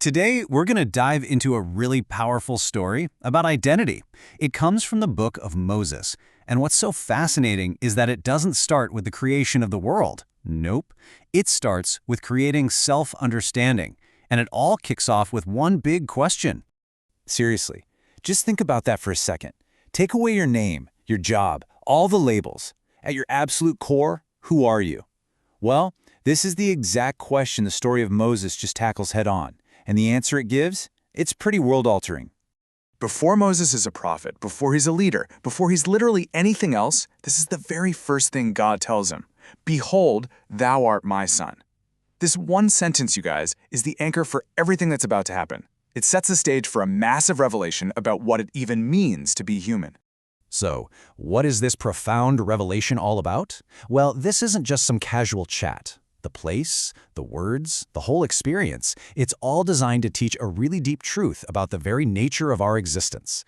Today, we're going to dive into a really powerful story about identity. It comes from the book of Moses, and what's so fascinating is that it doesn't start with the creation of the world. Nope. It starts with creating self-understanding, and it all kicks off with one big question. Seriously, just think about that for a second. Take away your name, your job, all the labels. At your absolute core, who are you? Well, this is the exact question the story of Moses just tackles head-on. And the answer it gives? It's pretty world-altering. Before Moses is a prophet, before he's a leader, before he's literally anything else, this is the very first thing God tells him. Behold, thou art my son. This one sentence, you guys, is the anchor for everything that's about to happen. It sets the stage for a massive revelation about what it even means to be human. So, what is this profound revelation all about? Well, this isn't just some casual chat. The place, the words, the whole experience, it's all designed to teach a really deep truth about the very nature of our existence.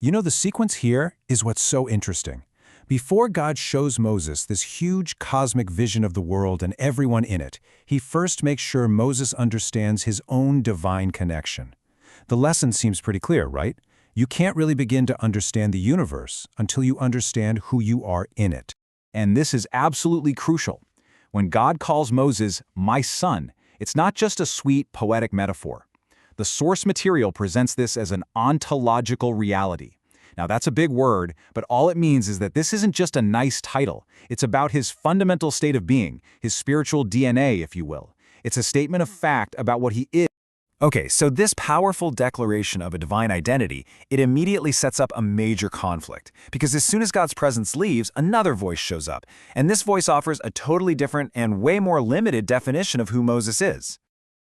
You know, the sequence here is what's so interesting. Before God shows Moses this huge cosmic vision of the world and everyone in it, he first makes sure Moses understands his own divine connection. The lesson seems pretty clear, right? You can't really begin to understand the universe until you understand who you are in it. And this is absolutely crucial. When God calls Moses, my son, it's not just a sweet, poetic metaphor. The source material presents this as an ontological reality. Now, that's a big word, but all it means is that this isn't just a nice title. It's about his fundamental state of being, his spiritual DNA, if you will. It's a statement of fact about what he is. Okay, so this powerful declaration of a divine identity, it immediately sets up a major conflict. Because as soon as God's presence leaves, another voice shows up. And this voice offers a totally different and way more limited definition of who Moses is.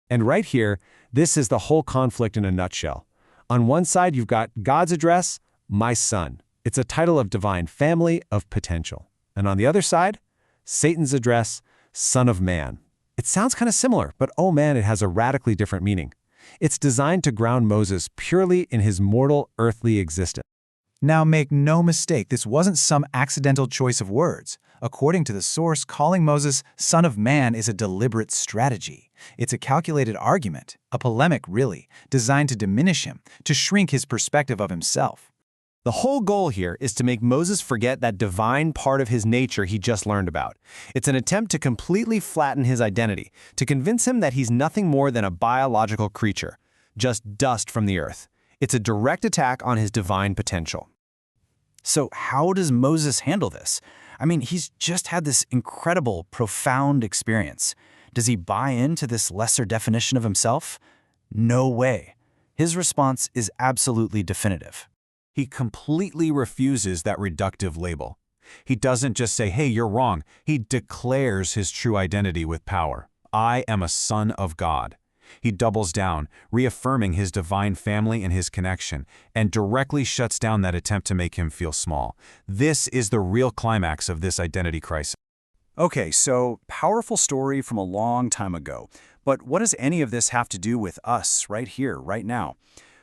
And right here, this is the whole conflict in a nutshell. On one side, you've got God's address, my son. It's a title of divine family, of potential. And on the other side, Satan's address, son of man. It sounds kind of similar, but oh man, it has a radically different meaning. It's designed to ground Moses purely in his mortal, earthly existence. Now make no mistake, this wasn't some accidental choice of words. According to the source, calling Moses son of man is a deliberate strategy. It's a calculated argument, a polemic really, designed to diminish him, to shrink his perspective of himself. The whole goal here is to make Moses forget that divine part of his nature he just learned about. It's an attempt to completely flatten his identity, to convince him that he's nothing more than a biological creature, just dust from the earth. It's a direct attack on his divine potential. So how does Moses handle this? I mean, he's just had this incredible, profound experience. Does he buy into this lesser definition of himself? No way. His response is absolutely definitive. He completely refuses that reductive label. He doesn't just say, hey, you're wrong. He declares his true identity with power. I am a son of God. He doubles down, reaffirming his divine family and his connection, and directly shuts down that attempt to make him feel small. This is the real climax of this identity crisis. Okay, so powerful story from a long time ago. But what does any of this have to do with us right here, right now?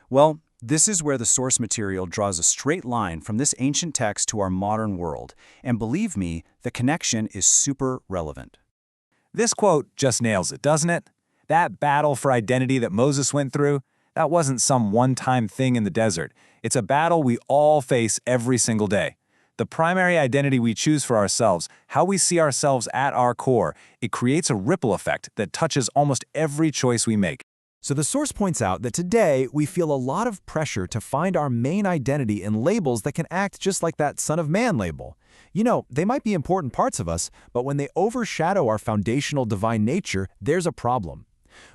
Well, this is where the source material draws a straight line from this ancient text to our modern world. And believe me, the connection is super relevant. This quote just nails it, doesn't it? That battle for identity that Moses went through, that wasn't some one-time thing in the desert. It's a battle we all face every single day. The primary identity we choose for ourselves, how we see ourselves at our core, it creates a ripple effect that touches almost every choice we make. So the source points out that today we feel a lot of pressure to find our main identity in labels that can act just like that Son of Man label. You know, they might be important parts of us, but when they overshadow our foundational divine nature, there's a problem.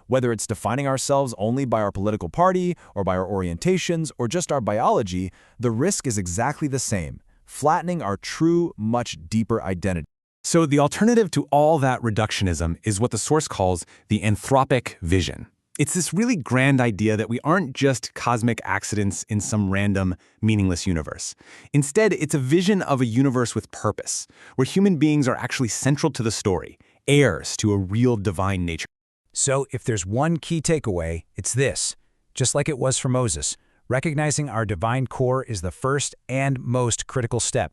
Whether it's defining ourselves only by our political party, or by our orientations, or just our biology, the risk is exactly the same, flattening our true, much deeper identity. So the alternative to all that reductionism is what the source calls the anthropic vision. It's this really grand idea that we aren't just cosmic accidents in some random, meaningless universe. Instead, it's a vision of a universe with purpose, where human beings are actually central to the story, heirs to a real divine nature. So if there's one key takeaway, it's this. Just like it was for Moses, recognizing our divine core is the first and most critical step.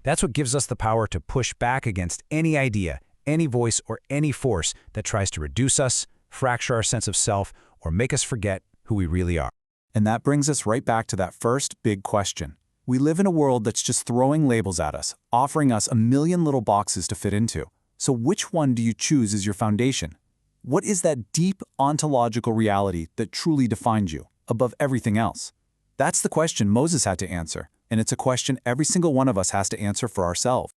That's what gives us the power to push back against any idea, any voice, or any force that tries to reduce us, fracture our sense of self, or make us forget who we really are. And that brings us right back to that first big question. We live in a world that's just throwing labels at us, offering us a million little boxes to fit into. So which one do you choose as your foundation? What is that deep ontological reality that truly defines you, above everything else? That's the question Moses had to answer, and it's a question every single one of us has to answer for ourselves.